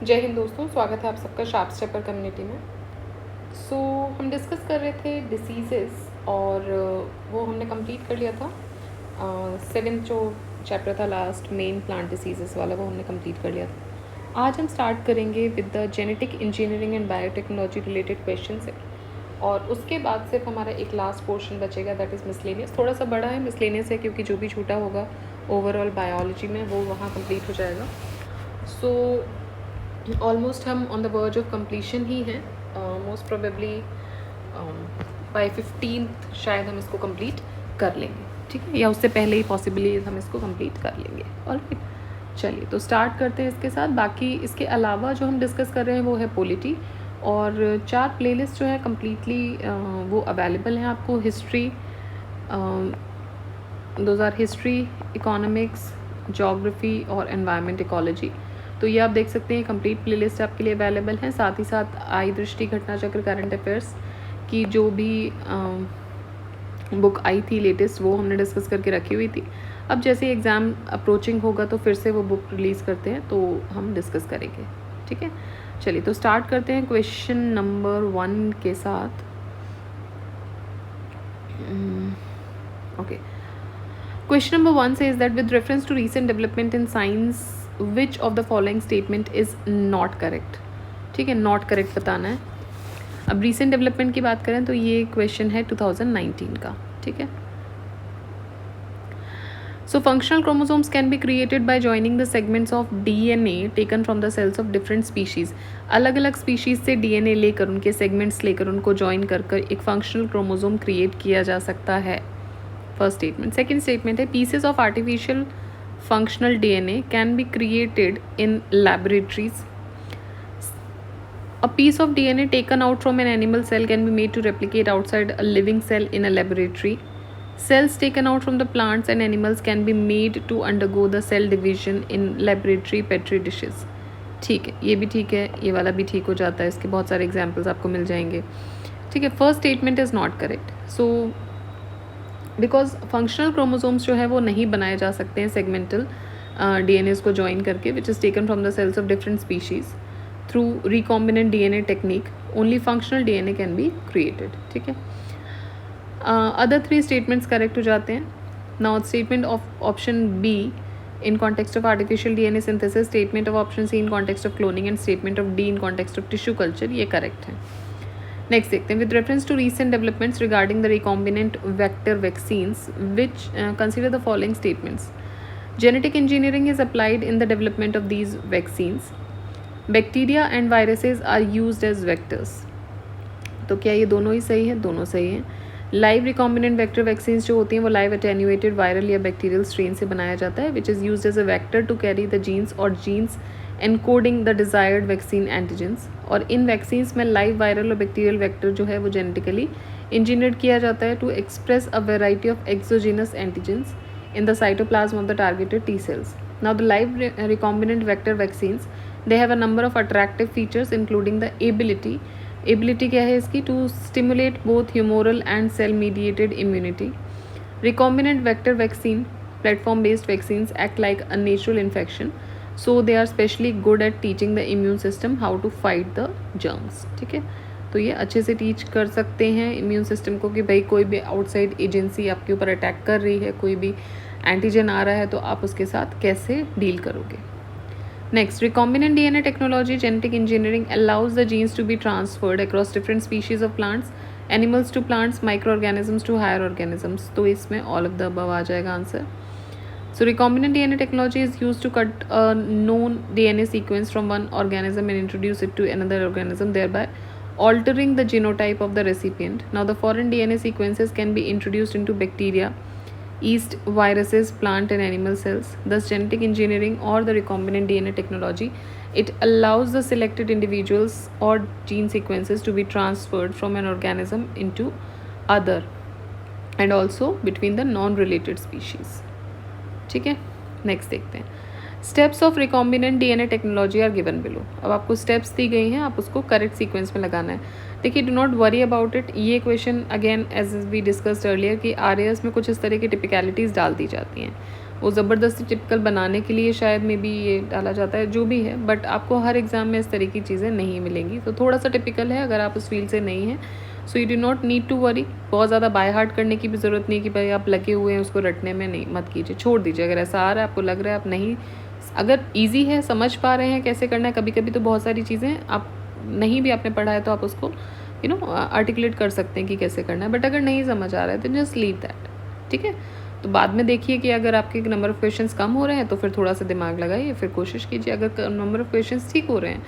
जय हिंद दोस्तों, स्वागत है आप सबका शार्प स्टेपर कम्युनिटी में। हम डिस्कस कर रहे थे डिसीज़ेस और वो हमने कंप्लीट कर लिया था। 7th जो चैप्टर था लास्ट मेन प्लांट डिसीजेस वाला, वो हमने कंप्लीट कर लिया था। आज हम स्टार्ट करेंगे with the genetic engineering and biotechnology related question से, और उसके बाद सिर्फ हमारा एक लास्ट पोर्शन बचेगा, दैट इज़ मिसलेनियस। थोड़ा सा बड़ा है मिसलेनियस है, क्योंकि जो भी छूटा होगा ओवरऑल बायोलॉजी में वो वहाँ कंप्लीट हो जाएगा। ऑलमोस्ट हम on the verge of completion ही हैं। मोस्ट प्रोबेबली बाय 15th शायद हम इसको कंप्लीट कर लेंगे, ठीक है, या उससे पहले ही पॉसिबली हम इसको कंप्लीट कर लेंगे। ऑलराइट, चलिए तो स्टार्ट करते हैं इसके साथ। बाकी इसके अलावा जो हम डिस्कस कर रहे हैं वो है पॉलिटी, और 4 प्लेलिस्ट जो है कम्प्लीटली वो अवेलेबल हैं आपको। History, those our history, economics, geography और एनवायरनमेंट इकोलॉजी। तो ये आप देख सकते हैं कंप्लीट प्लेलिस्ट आपके लिए अवेलेबल है। साथ ही साथ आई दृष्टि, घटना चक्र, करंट अफेयर्स की जो भी बुक आई थी लेटेस्ट, वो हमने डिस्कस करके रखी हुई थी। अब जैसे एग्ज़ाम अप्रोचिंग होगा तो फिर से वो बुक रिलीज़ करते हैं, तो हम डिस्कस करेंगे, ठीक है। चलिए तो स्टार्ट करते हैं क्वेश्चन नंबर 1 के साथ। Okay, question number 1 says that with reference to recent development in science, which of the following statement is not correct? ठीक है, नॉट करेक्ट बताना है। अब रिसेंट डेवलपमेंट की बात करें तो ये क्वेश्चन है 2019 का, ठीक है। So functional chromosomes can be created by joining the segments of DNA taken from the cells of different species. अलग अलग स्पीशीज से DNA लेकर, उनके सेगमेंट्स लेकर, उनको ज्वाइन कर कर एक फंक्शनल क्रोमोसोम क्रिएट किया जा सकता है। First statement. सेकेंड स्टेटमेंट है pieces of artificial functional DNA can be created in laboratories. A piece of DNA taken out from an animal cell can be made to replicate outside a living cell in a laboratory. Cells taken out from the plants and animals can be made to undergo the cell division in laboratory petri dishes. ठीक है, ये भी ठीक है, ये वाला भी ठीक हो जाता है। इसके बहुत सारे एग्जाम्पल्स आपको मिल जाएंगे, ठीक है। First statement is not correct. So because functional chromosomes जो है वो नहीं बनाए जा सकते हैं सेगमेंटल डीएनएस को ज्वाइन करके, which is taken from the cells of different species through recombinant DNA technique. Only functional DNA can be created, ठीक है। अदर 3 स्टेटमेंट्स करेक्ट हो जाते हैं। Now statement of option B in context of artificial DNA synthesis, statement of option C in context of cloning, and statement of D in context of tissue culture, ये correct है। Next देखते हैं, with reference to recent developments regarding the recombinant vector vaccines which consider the following statements. Genetic engineering is applied in the development of these vaccines. Bacteria and viruses are used as vectors. तो क्या ये दोनों ही सही है? दोनों सही हैं। Live recombinant vector vaccines जो होती हैं वो लाइव अटेन्यूएटेड वायरल या बैक्टीरियल स्ट्रेन से बनाया जाता है, which is used as a vector to carry the genes और genes encoding the desired vaccine antigens. और इन वैक्सीन्स में लाइव वायरल और बैक्टीरियल वेक्टर जो है वो जेनेटिकली इंजीनियर्ड किया जाता है to express a variety of exogenous antigens in the cytoplasm of the targeted T cells. Now the live recombinant vector vaccines, they have a number of attractive features including the ability क्या है इसकी, to stimulate both humoral and cell mediated immunity. Recombinant vector vaccine, platform based vaccines act like a natural infection, so they are specially good at teaching the immune system how to fight the germs, ठीक है। तो ये अच्छे से teach कर सकते हैं immune system को कि भाई कोई भी आउटसाइड एजेंसी आपके ऊपर अटैक कर रही है, कोई भी एंटीजन आ रहा है, तो आप उसके साथ कैसे डील करोगे। Next, recombinant DNA technology genetic engineering allows the genes to be transferred across different species of plants, animals to plants, micro organisms to higher organisms. तो इसमें ऑल ऑफ द अबव आ जाएगा answer. So recombinant DNA technology is used to cut a known DNA sequence from one organism and introduce it to another organism, thereby altering the genotype of the recipient. Now the foreign DNA sequences can be introduced into bacteria, yeast, viruses, plant and animal cells. Thus genetic engineering or the recombinant DNA technology, it allows the selected individuals or gene sequences to be transferred from an organism into other, and also between the non-related species, ठीक है। Next देखते हैं, steps of recombinant DNA technology are given below. अब आपको steps दी गई हैं, आप उसको करेक्ट सीक्वेंस में लगाना है। देखिए, do not worry about it. ये question again as we discussed earlier कि आरएएस में कुछ इस तरह की टिपिकलिटीज़ डाल दी जाती हैं। वो ज़बरदस्ती टिपिकल बनाने के लिए शायद मे बी ये डाला जाता है, जो भी है, बट आपको हर एग्ज़ाम में इस तरह की चीज़ें नहीं मिलेंगी। तो थोड़ा सा टिपिकल है अगर आप उस फील्ड से नहीं हैं, so you do not need to worry. बहुत ज़्यादा बाय हार्ट करने की भी ज़रूरत नहीं कि भाई आप लगे हुए हैं उसको रटने में, नहीं, मत कीजिए, छोड़ दीजिए। अगर ऐसा आ रहा है, आपको लग रहा है आप नहीं, अगर ईजी है, समझ पा रहे हैं कैसे करना है, कभी कभी तो बहुत सारी चीज़ें आप नहीं भी आपने पढ़ा है तो आप उसको आर्टिकुलेट कर सकते हैं कि कैसे करना है, बट अगर नहीं समझ आ रहा है तो जस्ट लीव दैट, ठीक है। तो बाद में देखिए कि अगर आपके नंबर ऑफ़ क्वेश्चंस कम हो रहे हैं तो फिर थोड़ा सा दिमाग लगाइए, फिर कोशिश कीजिए। अगर नंबर ऑफ़ क्वेश्चंस ठीक हो रहे हैं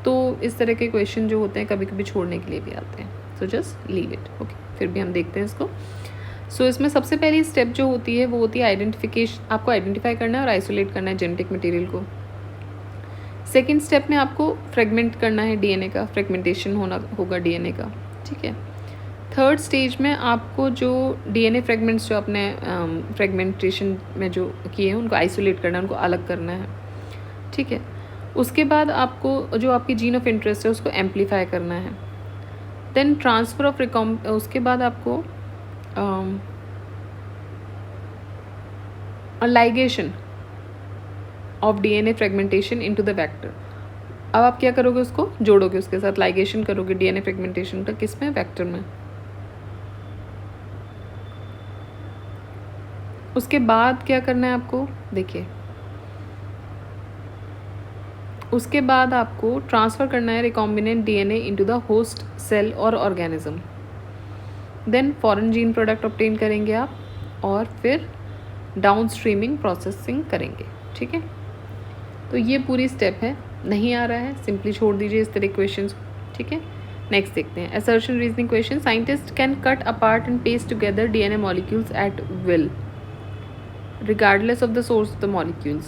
तो इस तरह के क्वेश्चन जो होते हैं कभी कभी छोड़ने के लिए भी आते हैं, so just leave it, okay. फिर भी हम देखते हैं इसको। सो इसमें सबसे पहली स्टेप जो होती है वो होती है आइडेंटिफिकेशन। आपको आइडेंटिफाई करना है और आइसोलेट करना है जेनेटिक मटेरियल को। सेकेंड स्टेप में आपको फ्रेगमेंट करना है डीएनए का, फ्रेगमेंटेशन होगा डीएनए का, ठीक है। थर्ड स्टेज में आपको जो डीएनए फ्रेगमेंट्स जो आपने फ्रेगमेंटेशन में जो किए हैं उनको आइसोलेट करना है, उनको अलग करना है, ठीक है। उसके बाद आपको जो आपकी जीन ऑफ इंटरेस्ट है उसको एम्पलीफाई करना है। देन ट्रांसफ़र ऑफ उसके बाद आपको ligation of DNA fragmentation into the vector. अब आप क्या करोगे, उसको जोड़ोगे, उसके साथ लाइगेशन करोगे डीएनए फ्रेगमेंटेशन का, किस में, वेक्टर में। उसके बाद क्या करना है आपको, देखिए, उसके बाद आपको ट्रांसफ़र करना है recombinant DNA into the host cell और organism. Then foreign gene product obtain करेंगे आप, और फिर डाउन स्ट्रीमिंग प्रोसेसिंग करेंगे, ठीक है। तो ये पूरी स्टेप है। नहीं आ रहा है सिंपली छोड़ दीजिए इस तरह क्वेश्चंस, ठीक है। नेक्स्ट देखते हैं assertion reasoning question. Scientist can cut apart and paste together DNA molecules at will regardless of the source of the molecules.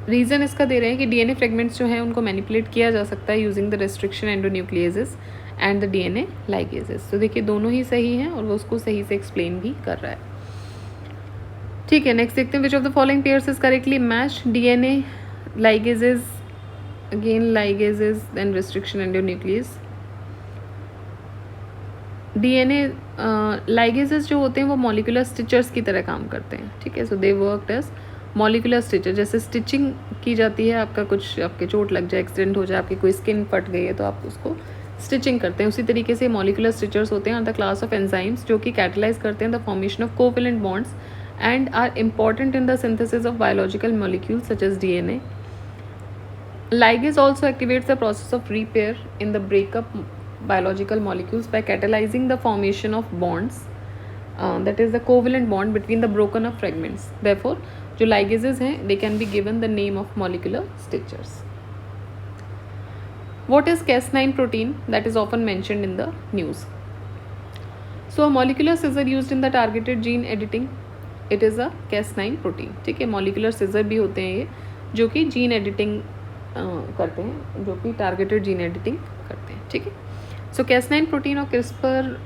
Reason इसका दे रहे हैं कि डीएनए फ्रेगमेंट्स जो हैं उनको मैनिपुलेट किया जा सकता है using the restriction endonucleases and the DNA ligases. तो देखिए दोनों ही सही हैं और वो उसको सही से एक्सप्लेन भी कर रहा है, ठीक है। नेक्स्ट देखते हैं which of the following pairs is correctly match DNA ligases, again ligases, then restriction endonuclease. DNA ligases जो होते हैं वो मॉलिक्यूलर स्टिचर्स की तरह काम करते हैं, ठीक है। So they work as molecular stitcher. जैसे स्टिचिंग की जाती है, आपका कुछ आपके चोट लग जाए, एक्सीडेंट हो जाए, आपकी कोई स्किन फट गई है तो आप उसको स्टिचिंग करते हैं, उसी तरीके से मॉलिक्यूलर स्टिचर्स होते हैं are the class of enzymes जो कि कैटलाइज करते हैं the formation of covalent bonds and are important in the synthesis of biological molecules such as DNA. Ligase also activates the process of repair in the breakup biological molecules by catalyzing the formation of bonds, that is the covalent bond between the broken up fragments. Therefore, जो ligases हैं they can be given the name of molecular stitchers. What is Cas9 protein that is often mentioned in the news? So a molecular scissor used in the targeted gene editing, it is a Cas9 protein, ठीक है। molecular scissor भी होते हैं ये जो कि gene editing करते हैं, जो कि टारगेटेड जीन एडिटिंग करते हैं, ठीक है। सो Cas9 प्रोटीन और CRISPR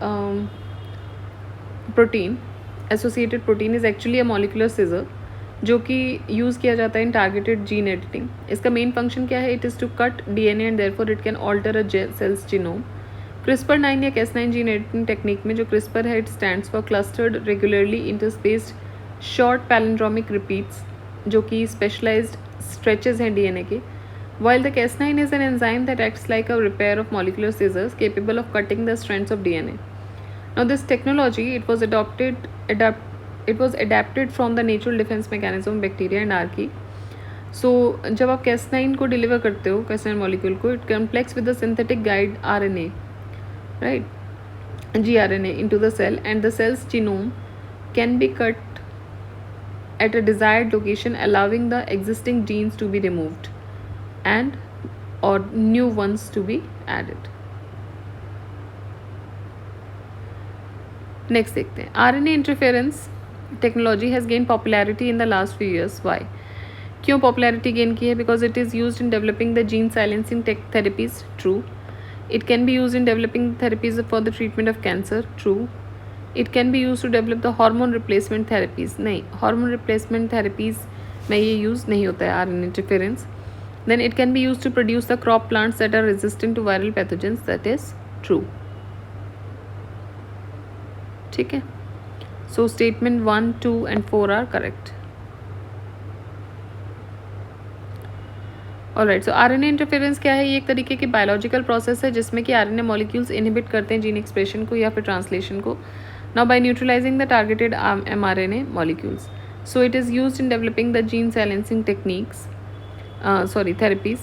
protein associated protein is actually a molecular scissor जो कि यूज़ किया जाता है इन टारगेटेड जीन एडिटिंग। इसका मेन फंक्शन क्या है, it is to cut DNA and therefore it can alter a cell's genome. CRISPR-9 या Cas9 जीन एडिटिंग टेक्निक में जो CRISPR है, it stands for clustered regularly interspaced short palindromic repeats, जो कि specialised stretches हैं DNA के। While the Cas9 is an enzyme that acts like a repair of molecular scissors capable of cutting the strands of DNA. Now this technology, it was adapted from the natural defense mechanism of bacteria and archaea. So जब आप Cas9 को deliver करते हो, Cas9 molecule को, it complex with the synthetic guide RNA, right, gRNA into the cell, and the cell's genome can be cut at a desired location, allowing the existing genes to be removed and or new ones to be added. Next देखते हैं RNA interference technology has gained popularity in the last few years. Why? क्यों popularity gain की है? Because it is used in developing the gene silencing therapies. True. It can be used in developing therapies for the treatment of cancer. True. It can be used to develop the hormone replacement therapies. नहीं, hormone replacement therapies में ये use नहीं होता है RNA interference. Then it can be used to produce the crop plants that are resistant to viral pathogens. That is true. ठीक है. So statement 1, 2 and 4 are correct. Alright. So RNA interference क्या है? ये एक तरीके की बायोलॉजिकल प्रोसेस है जिसमें कि आरएनए मॉलिक्यूल्स इनहिबिट करते हैं जीन एक्सप्रेशन को या फिर ट्रांसलेशन को. Now by neutralising the targeted mRNA molecules. So it is used in developing the gene silencing techniques, therapies.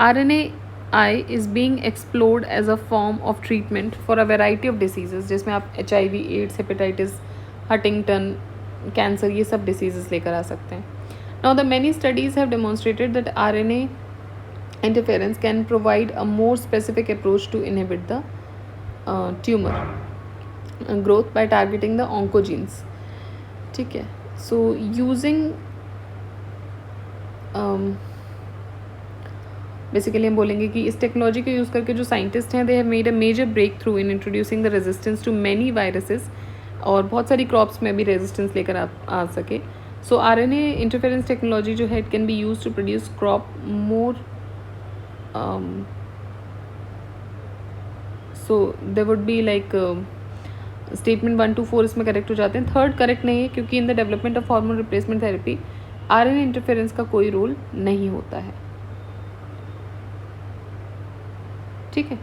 RNAi is being explored as a form of treatment for a variety of diseases, जिसमें आप HIV, AIDS, hepatitis, Huntington, cancer, ये सब diseases लेकर आ सकते हैं. Now the many studies have demonstrated that RNA interference can provide a more specific approach to inhibit the tumor growth by targeting the oncogenes. ठीक है. So using basically हम बोलेंगे कि इस टेक्नोलॉजी को यूज़ करके जो साइंटिस्ट हैं they have made a major breakthrough in introducing the resistance to many viruses, और बहुत सारी क्रॉप्स में भी रेजिस्टेंस लेकर आ सके. सो आरएनए इंटरफेरेंस टेक्नोलॉजी जो है it can be use to produce crop more. So they would be like statement 1 to 4 इसमें करेक्ट हो जाते हैं. थर्ड करेक्ट नहीं है क्योंकि इन the development of hormone replacement therapy RNA interference का कोई रोल नहीं होता है. ठीक है.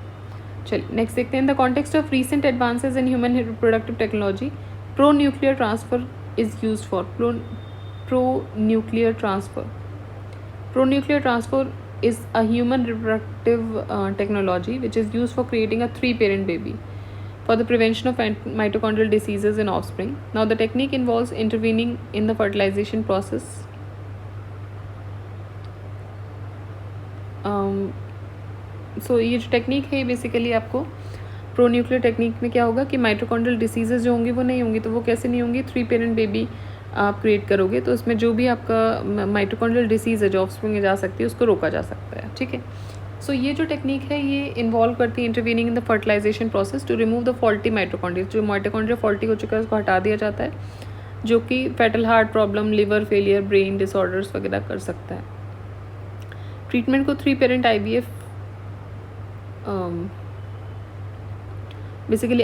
चलिए नेक्स्ट देखते हैं. इन the context of recent advances in human reproductive technology, pro nuclear transfer is use for. Pro nuclear transfer is a human reproductive technology which is used for creating a 3-parent baby for the prevention of mitochondrial diseases in offspring. Now the technique involves intervening in the fertilization process. So ये जो technique है basically आपको pro nuclear technique में क्या होगा कि mitochondrial diseases जो होंगी वो नहीं होंगी. तो वो कैसे नहीं होंगी? 3-parent बेबी आप क्रिएट करोगे तो उसमें जो भी आपका माइटोकॉन्ड्रियल डिसीज़ है जो ऑफस्प्रिंग में जा सकती है उसको रोका जा सकता है. ठीक है. सो ये जो टेक्निक है ये इन्वॉल्व करती है intervening in the fertilisation process to remove the faulty mitochondria. जो माइटोकॉन्ड्रिया फॉल्टी हो चुका है उसको हटा दिया जाता है, जो कि fatal heart problem, liver failure, brain disorders वगैरह कर सकता है. ट्रीटमेंट को 3-parent IVF बेसिकली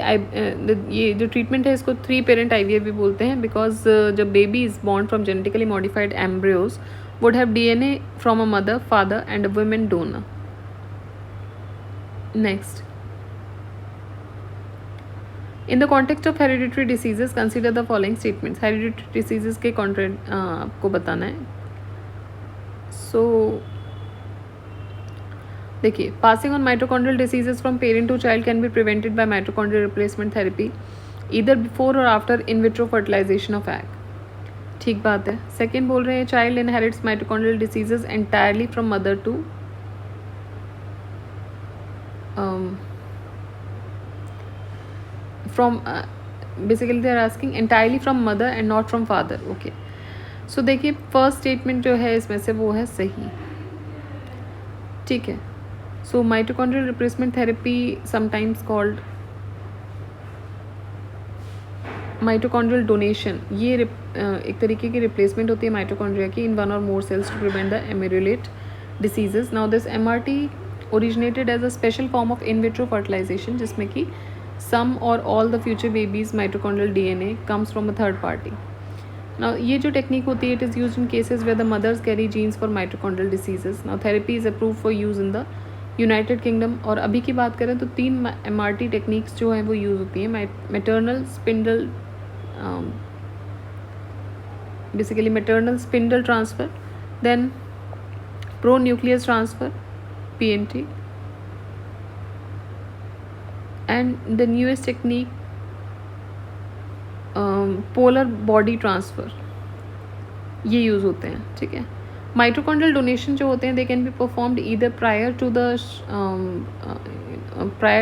ये जो ट्रीटमेंट है इसको 3-parent IVF भी बोलते हैं बिकॉज जब baby is born from genetically modified embryos would have DNA from a mother, father and a women donor. Next. In the context of hereditary diseases consider the following statements. Hereditary diseases के contract आपको बताना है. So देखिए, passing on mitochondrial diseases from parent to child can be prevented by mitochondrial replacement therapy either before और after in vitro fertilization of egg. ठीक बात है. Second बोल रहे हैं child inherits mitochondrial diseases entirely from mother to from basically they are asking entirely from mother and not from father. Okay. So देखिए first statement जो है इसमें से वो है सही. ठीक है. So mitochondrial replacement therapy, sometimes called mitochondrial donation, ये एक तरीके की रिप्लेसमेंट होती है माइटोकॉन्ड्रिया की इन 1 or more cells to prevent the ameliorative diseases. Now this MRT originated as a special form of in vitro fertilization जिसमें कि some or all the future babies mitochondrial DNA comes from a third party. Now ये जो technique होती है it is used in cases where the mothers carry genes for mitochondrial diseases. Now therapy is approved for use in the United kingdom. और अभी की बात करें तो 3 MRT टेक्निक्स जो हैं वो यूज़ होती हैं. Maternal spindle, basically maternal spindle transfer, then pronucleus transfer PNT, and the newest technique polar body transfer, ये यूज़ होते हैं. ठीक है. माइटोकॉन्ड्रियल डोनेशन जो होते हैं they can be performed either prior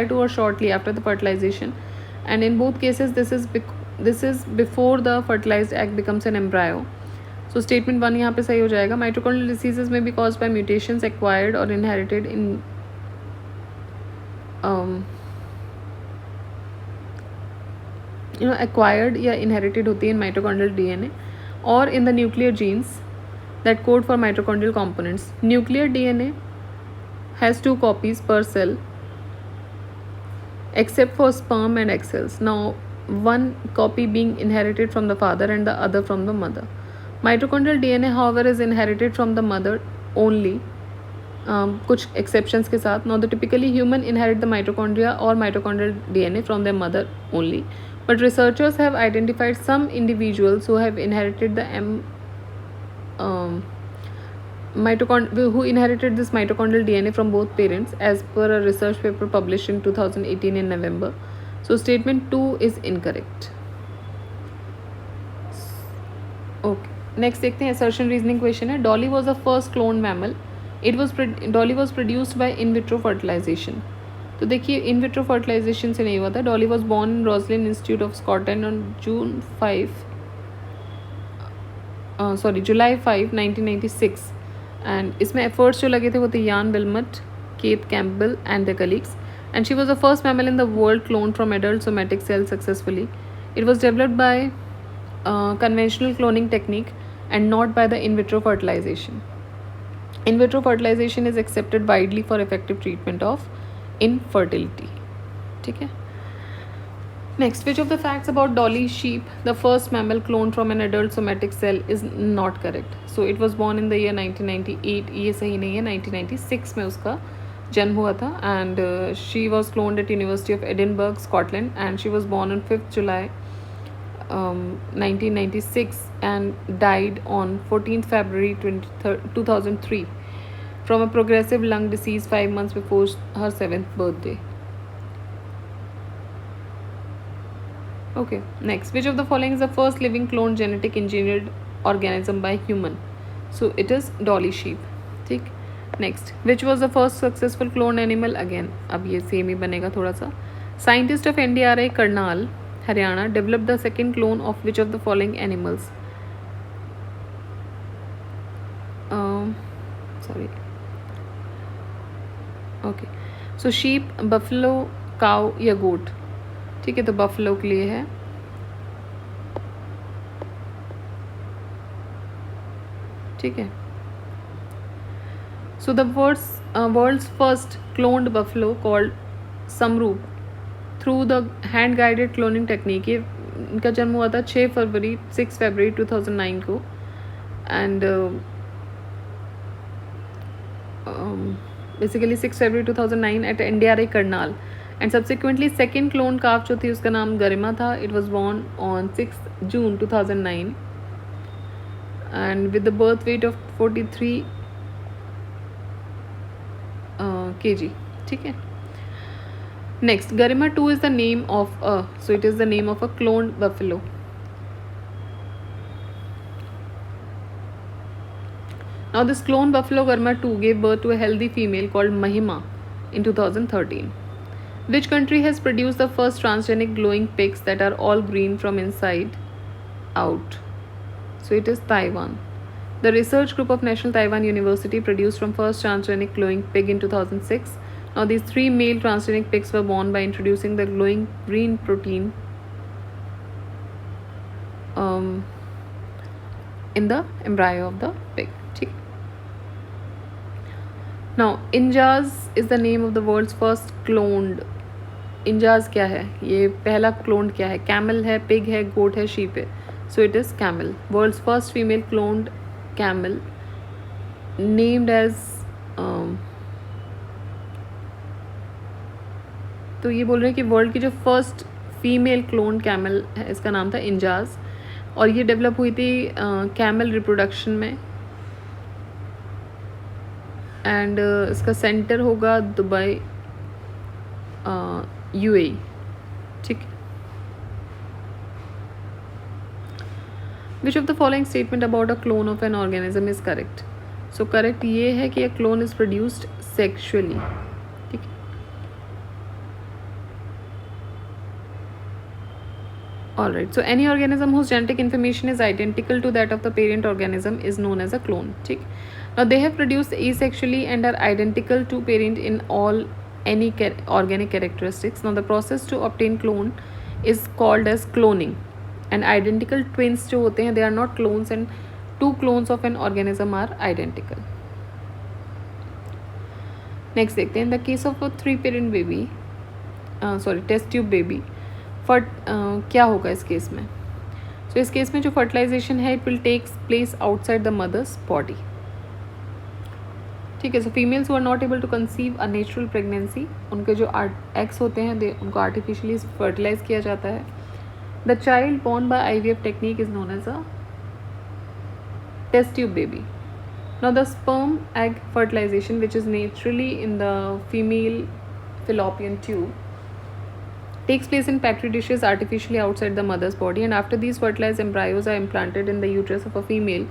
to और shortly after the fertilization, and in both cases this is before the fertilized egg becomes an embryo. So statement 1 यहाँ पे सही हो जाएगा. माइटोकॉन्ड्रियल डिसीजेज में B caused by mutations acquired और inherited in acquired या inherited होती है इन माइटोकॉन्ड्रियल DNA और in the nuclear genes that code for mitochondrial components. Nuclear DNA has 2 copies per cell except for sperm and egg cells. Now one copy being inherited from the father and the other from the mother. Mitochondrial DNA, however, is inherited from the mother only, कुछ exceptions के साथ. Now, the typically human inherit the mitochondria or mitochondrial DNA from their mother only, but researchers have identified some individuals who have inherited the who inherited this mitochondrial DNA from both parents, as per a research paper published in 2018 in November. So statement 2 is incorrect. Okay. Next देखते हैं assertion reasoning question है. Dolly was the first cloned mammal. Dolly was produced by in vitro fertilization. तो देखिए in vitro fertilization से नहीं हुआ था. Dolly was born in Roslin Institute of Scotland on July 5, 1996. And इसमें efforts जो लगे थे वो थे Jan Wilmot, Keith Campbell and their colleagues. And she was the first mammal in the world cloned from adult somatic cells successfully. It was developed by conventional cloning technique and not by the in vitro fertilization. In vitro fertilization is accepted widely for effective treatment of infertility. ठीक है. Next, which of the facts about Dolly sheep, the first mammal cloned from an adult somatic cell, is not correct? So it was born in the year 1998. ये सही नहीं है. 1996 में उसका जन्म हुआ था. And she was cloned at University of Edinburgh, Scotland, and she was born on 5th July 1996 and died on 14th February 2003 from a progressive lung disease 5 months before her 7th birthday. Okay, next, which of the following is the first living cloned genetic engineered organism by human? So it is Dolly sheep. ठीक. Next, which was the first successful cloned animal? Again, अब ये same ही बनेगा थोड़ा सा. Scientists of NDRI Karnal, Haryana, developed the second clone of which of the following animals? Sorry. Okay. So sheep, buffalo, cow या goat. ठीक है, तो buffalo के लिए है. ठीक है. So the world's first cloned buffalo called Samroop through the hand guided cloning technique. ये इनका जन्म हुआ था 6 फरवरी 2009 को. And basically 6 February 2009 at NDRI Karnal. And subsequently second clone calf जो थी उसका नाम गरिमा था. It was born on 6 June 2009 and with the birth weight of 43 kg. ठीक है. Next, Garima 2 is the name of so it is the name of a cloned buffalo. Now this cloned buffalo Garima 2 gave birth to a healthy female called Mahima in 2013. Which country has produced the first transgenic glowing pigs that are all green from inside out? So it is Taiwan. The research group of National Taiwan University produced from first transgenic glowing pig in 2006. Now these 3 male transgenic pigs were born by introducing the glowing green protein in the embryo of the pig. Now Injaz is the name of the world's first cloned. Injaz क्या है? ये पहला cloned क्या है? Camel है, pig है, goat है, sheep है. So it is camel. World's first female cloned camel named as तो ये बोल रहे हैं कि वर्ल्ड की जो फर्स्ट फीमेल क्लोन कैमल है इसका नाम था इंजाज और ये डेवलप हुई थी कैमल रिप्रोडक्शन में एंड इसका सेंटर होगा दुबई यूएई. ठीक. Which of the following statement about a clone of an organism is correct? So correct ये है कि a clone is produced sexually. ठीक. Alright. So any organism whose genetic information is identical to that of the parent organism is known as a clone. ठीक. Now they have produced asexually and are identical to parent in all any organic characteristics. Now the process to obtain clone is called as cloning. And identical twins जो होते हैं they are not clones and 2 clones of an organism are identical. Next देखते हैं. In the case of a 3-parent baby, test tube baby, क्या होगा इस case में? सो इस केस में जो फर्टिलाइजेशन है it will takes place outside the mother's body. ठीक है. So females who are not able to conceive a natural pregnancy, उनके जो एग्स होते हैं उनको आर्टिफिशियली फर्टिलाइज किया जाता है. The child born by IVF technique is known as a test tube baby. Now the sperm egg fertilization, which is naturally in the female fallopian tube, takes place in petri dishes artificially outside the mother's body, and after these fertilized embryos are implanted in the uterus of a female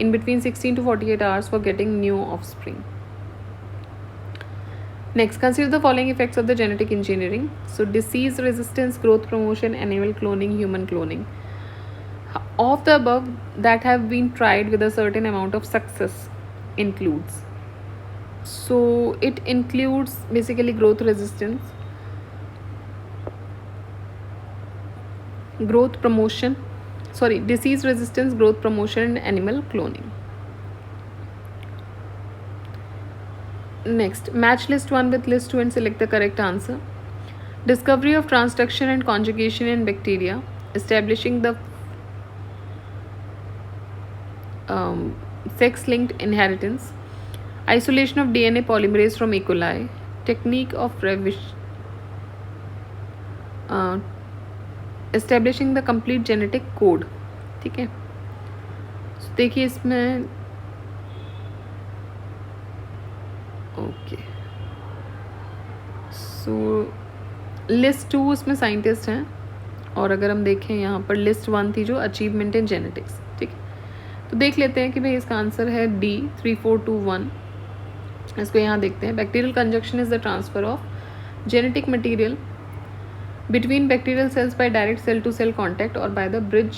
in between 16 to 48 hours for getting new offspring. Next, consider the following effects of the genetic engineering. So disease resistance, growth promotion, animal cloning, human cloning. Of the above that have been tried with a certain amount of success includes, so it includes basically growth resistance, disease resistance, growth promotion, and animal cloning. Next, match list 1 with list 2 and select the correct answer. Discovery of transduction and conjugation in bacteria, establishing the sex-linked inheritance, isolation of DNA polymerase from E. coli, technique of establishing the complete genetic code. ठीक है. so, देखिए इसमें okay. सो list 2 उसमें scientist हैं, और अगर हम देखें यहाँ पर लिस्ट 1 थी जो अचीवमेंट इन जेनेटिक्स. ठीक है. तो देख लेते हैं कि भाई इसका आंसर है डी 3421. इसको यहाँ देखते हैं. Bacterial conjugation is the transfer of genetic material between bacterial cells by direct cell to cell contact और by the bridge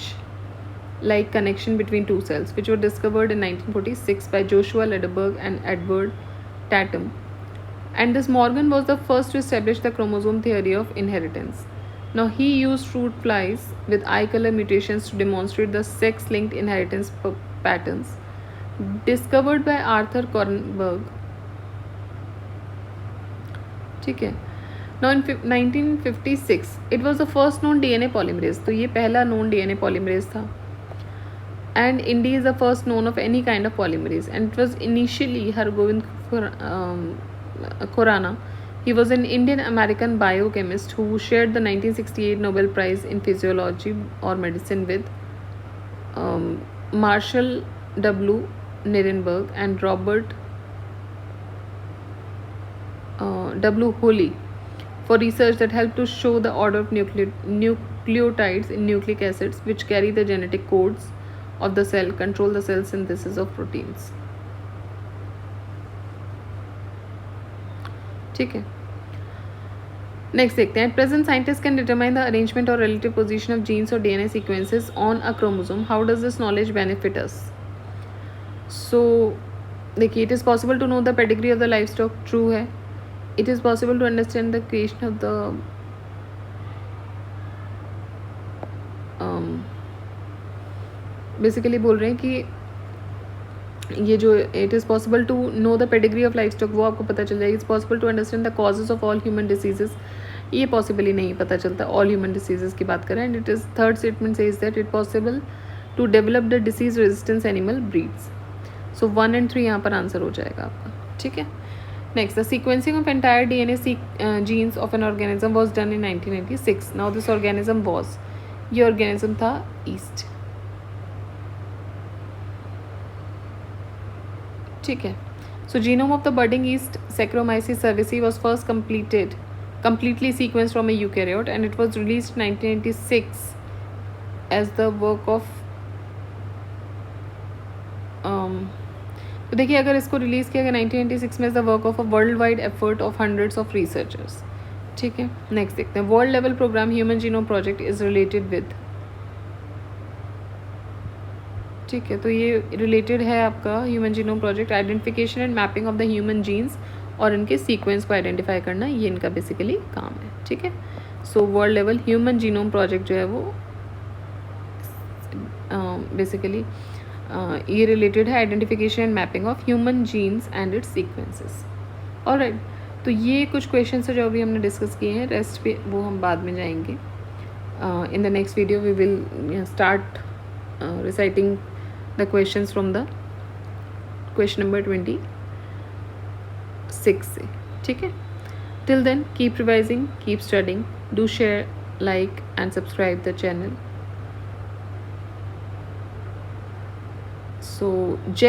like connection between two cells, which were discovered in 1946 by Joshua Lederberg and Edward Tatum. And this Morgan was the first to establish the chromosome theory of inheritance. Now he used fruit flies with eye color mutations to demonstrate the sex-linked inheritance patterns discovered by Arthur Kornberg. ठीक है. Now in 1956 it was the first known DNA polymerase. तो ये पहला known DNA polymerase था. And India is the first known of any kind of polymerase, and it was initially Hargobind Khorana. He was an Indian-American biochemist who shared the 1968 Nobel Prize in Physiology or Medicine with Marshall W. Nirenberg and Robert W. Hooley for research that helped to show the order of nucleotides in nucleic acids, which carry the genetic codes of the cell, control the cell synthesis of proteins. ठीक है. Next देखते हैं. Present scientist can determine the arrangement और relative position of genes और DNA sequences on a chromosome. How does this knowledge benefit us? So देखिए, it is possible to know the pedigree of the life stock. True है. It is possible to understand the creation of the basically बोल रहे हैं कि ये जो it is possible to know the pedigree of life stock, वो आपको पता चल जाएगी. It's possible to understand the causes of all human diseases. ये पॉसिबली नहीं पता चलता. ऑल ह्यूमन डिसीजेज की बात करें. And it is third statement says that it possible to develop the disease resistance animal breeds. So 1 and 3 यहाँ पर answer हो जाएगा आपका. ठीक है. Next, the sequencing of entire DNA genes of an organism was done in 1996. Now this organism was, ये organism था yeast. ठीक है. So genome of the budding yeast Saccharomyces cerevisiae was first completely sequenced from a eukaryote, and it was released in 1996 as the work of तो देखिए, अगर इसको release किया गया 1996 में is the work of a world wide effort of hundreds of researchers. ठीक है. Next देखते हैं. World level programme human genome project is related with. ठीक है. तो ये रिलेटेड है आपका human genome project. Identification and mapping of the human genes और इनके सीक्वेंस को आइडेंटिफाई करना, ये इनका बेसिकली काम है. ठीक है. So world level human genome project जो है वो बेसिकली ये रिलेटेड है identification and mapping of human genes and its sequences. Alright. तो ये कुछ क्वेश्चन है जो अभी हमने डिस्कस किए हैं. रेस्ट पे वो हम बाद में जाएंगे. In the next video we will start reciting the questions from the question number 26 से. ठीक है. Till then, keep revising, keep studying. Do share, like and subscribe the channel. So